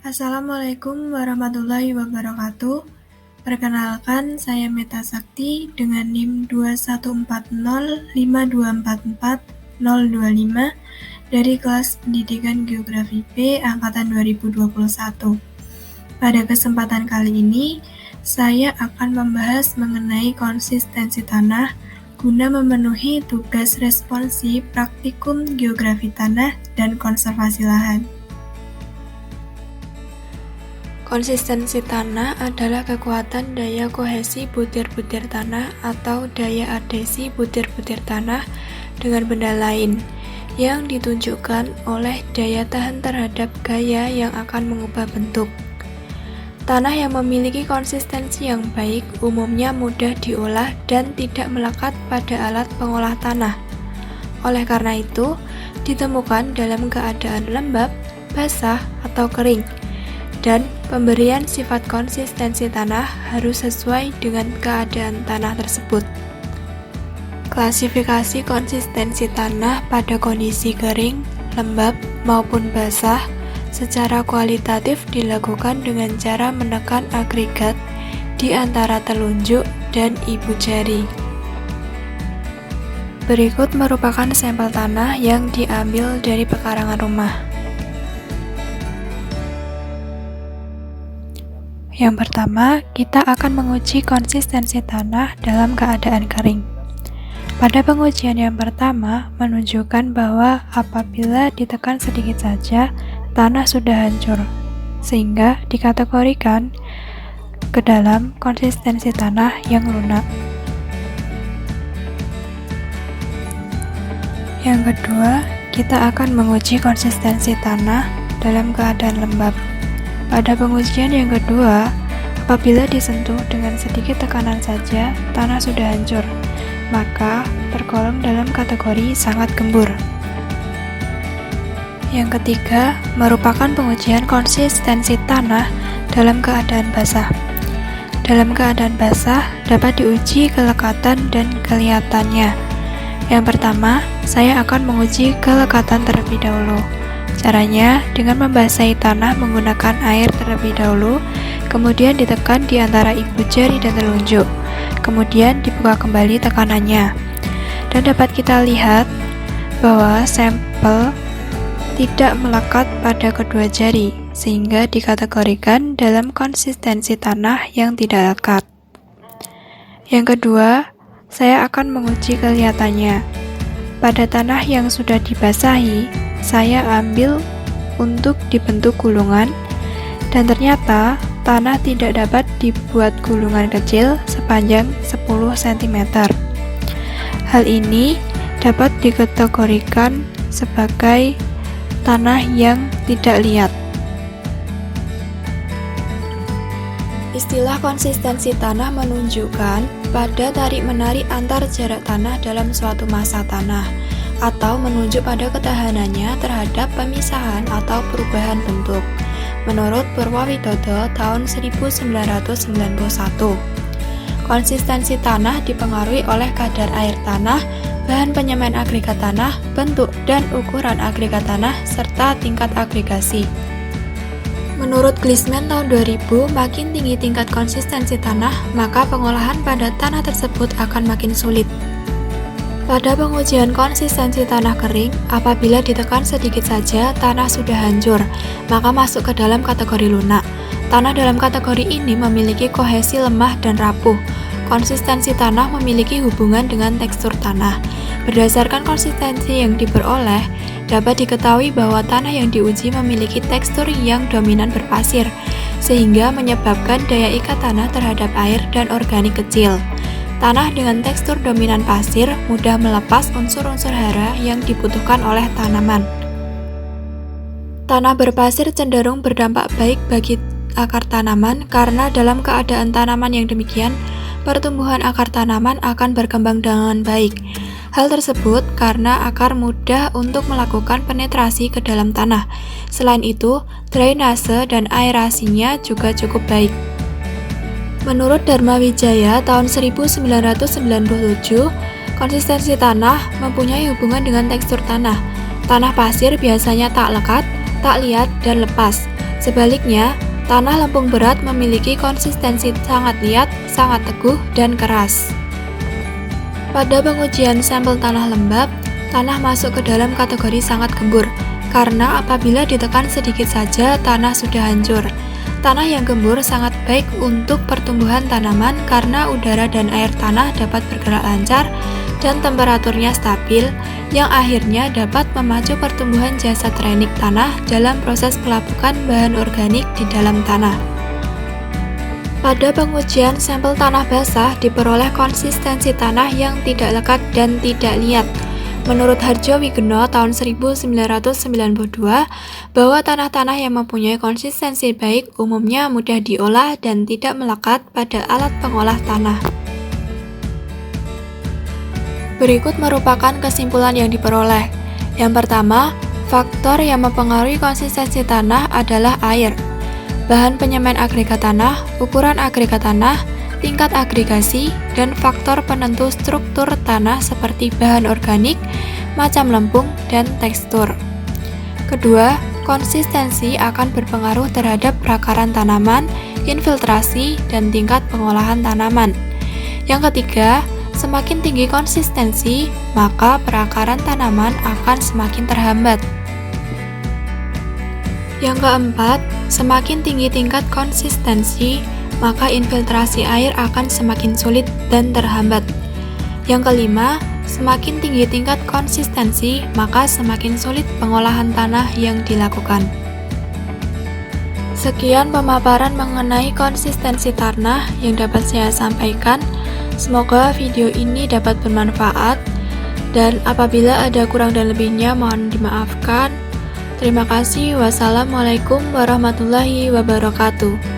Assalamualaikum warahmatullahi wabarakatuh. Perkenalkan, saya Meta Sakti dengan NIM 21405244025 dari kelas Pendidikan Geografi B angkatan 2021. Pada kesempatan kali ini, saya akan membahas mengenai konsistensi tanah guna memenuhi tugas responsi praktikum geografi tanah dan konservasi lahan. Konsistensi tanah adalah kekuatan daya kohesi butir-butir tanah atau daya adhesi butir-butir tanah dengan benda lain yang ditunjukkan oleh daya tahan terhadap gaya yang akan mengubah bentuk. Tanah yang memiliki konsistensi yang baik umumnya mudah diolah dan tidak melekat pada alat pengolah tanah. Oleh karena itu, ditemukan dalam keadaan lembab, basah, atau kering. Dan pemberian sifat konsistensi tanah harus sesuai dengan keadaan tanah tersebut. Klasifikasi konsistensi tanah pada kondisi kering, lembab, maupun basah secara kualitatif dilakukan dengan cara menekan agregat di antara telunjuk dan ibu jari. Berikut merupakan sampel tanah yang diambil dari pekarangan rumah. Yang pertama, kita akan menguji konsistensi tanah dalam keadaan kering. Pada pengujian yang pertama, menunjukkan bahwa apabila ditekan sedikit saja, tanah sudah hancur, sehingga dikategorikan ke dalam konsistensi tanah yang lunak. Yang kedua, kita akan menguji konsistensi tanah dalam keadaan lembab. Pada pengujian yang kedua, apabila disentuh dengan sedikit tekanan saja, tanah sudah hancur, maka tergolong dalam kategori sangat gembur. Yang ketiga, merupakan pengujian konsistensi tanah dalam keadaan basah. Dalam keadaan basah, dapat diuji kelekatan dan kelihatannya. Yang pertama, saya akan menguji kelekatan terlebih dahulu. Caranya dengan membasahi tanah menggunakan air terlebih dahulu, kemudian ditekan di antara ibu jari dan telunjuk, kemudian dibuka kembali tekanannya. Dan dapat kita lihat bahwa sampel tidak melekat pada kedua jari, sehingga dikategorikan dalam konsistensi tanah yang tidak lekat. Yang kedua, saya akan menguji kelihatannya. Pada tanah yang sudah dibasahi, saya ambil untuk dibentuk gulungan, dan ternyata tanah tidak dapat dibuat gulungan kecil sepanjang 10 cm. Hal ini dapat dikategorikan sebagai tanah yang tidak liat. Istilah konsistensi tanah menunjukkan pada tarik-menarik antar jarak tanah dalam suatu massa tanah, atau menunjuk pada ketahanannya terhadap pemisahan atau perubahan bentuk. Menurut Purwowidodo tahun 1991, konsistensi tanah dipengaruhi oleh kadar air tanah, bahan penyemen agregat tanah, bentuk dan ukuran agregat tanah, serta tingkat agregasi. Menurut Gliessman tahun 2000, makin tinggi tingkat konsistensi tanah, maka pengolahan pada tanah tersebut akan makin sulit. Pada pengujian konsistensi tanah kering, apabila ditekan sedikit saja, tanah sudah hancur, maka masuk ke dalam kategori lunak. Tanah dalam kategori ini memiliki kohesi lemah dan rapuh. Konsistensi tanah memiliki hubungan dengan tekstur tanah. Berdasarkan konsistensi yang diperoleh, dapat diketahui bahwa tanah yang diuji memiliki tekstur yang dominan berpasir, sehingga menyebabkan daya ikat tanah terhadap air dan organik kecil. Tanah dengan tekstur dominan pasir mudah melepas unsur-unsur hara yang dibutuhkan oleh tanaman. Tanah berpasir cenderung berdampak baik bagi akar tanaman karena dalam keadaan tanaman yang demikian, pertumbuhan akar tanaman akan berkembang dengan baik. Hal tersebut karena akar mudah untuk melakukan penetrasi ke dalam tanah. Selain itu, drainase dan aerasinya juga cukup baik. Menurut Dharma Wijaya tahun 1997, konsistensi tanah mempunyai hubungan dengan tekstur tanah. Tanah pasir biasanya tak lekat, tak liat, dan lepas. Sebaliknya, tanah lempung berat memiliki konsistensi sangat liat, sangat teguh, dan keras. Pada pengujian sampel tanah lembab, tanah masuk ke dalam kategori sangat gembur, karena apabila ditekan sedikit saja, tanah sudah hancur. Tanah yang gembur sangat baik untuk pertumbuhan tanaman karena udara dan air tanah dapat bergerak lancar dan temperaturnya stabil, yang akhirnya dapat memacu pertumbuhan jasad renik tanah dalam proses pelapukan bahan organik di dalam tanah. Pada pengujian sampel tanah basah diperoleh konsistensi tanah yang tidak lekat dan tidak liat. Menurut Harjo Wigeno tahun 1992, bahwa tanah-tanah yang mempunyai konsistensi baik umumnya mudah diolah dan tidak melekat pada alat pengolah tanah. Berikut merupakan kesimpulan yang diperoleh. Yang pertama, faktor yang mempengaruhi konsistensi tanah adalah air, bahan penyemen agregat tanah, ukuran agregat tanah, tingkat agregasi, dan faktor penentu struktur tanah seperti bahan organik, macam lempung, dan tekstur. Kedua, konsistensi akan berpengaruh terhadap perakaran tanaman, infiltrasi, dan tingkat pengolahan tanaman. Yang ketiga, semakin tinggi konsistensi, maka perakaran tanaman akan semakin terhambat. Yang keempat, semakin tinggi tingkat konsistensi, maka infiltrasi air akan semakin sulit dan terhambat. Yang kelima, semakin tinggi tingkat konsistensi, maka semakin sulit pengolahan tanah yang dilakukan. Sekian pemaparan mengenai konsistensi tanah yang dapat saya sampaikan. Semoga video ini dapat bermanfaat, dan apabila ada kurang dan lebihnya mohon dimaafkan. Terima kasih. Wassalamualaikum warahmatullahi wabarakatuh.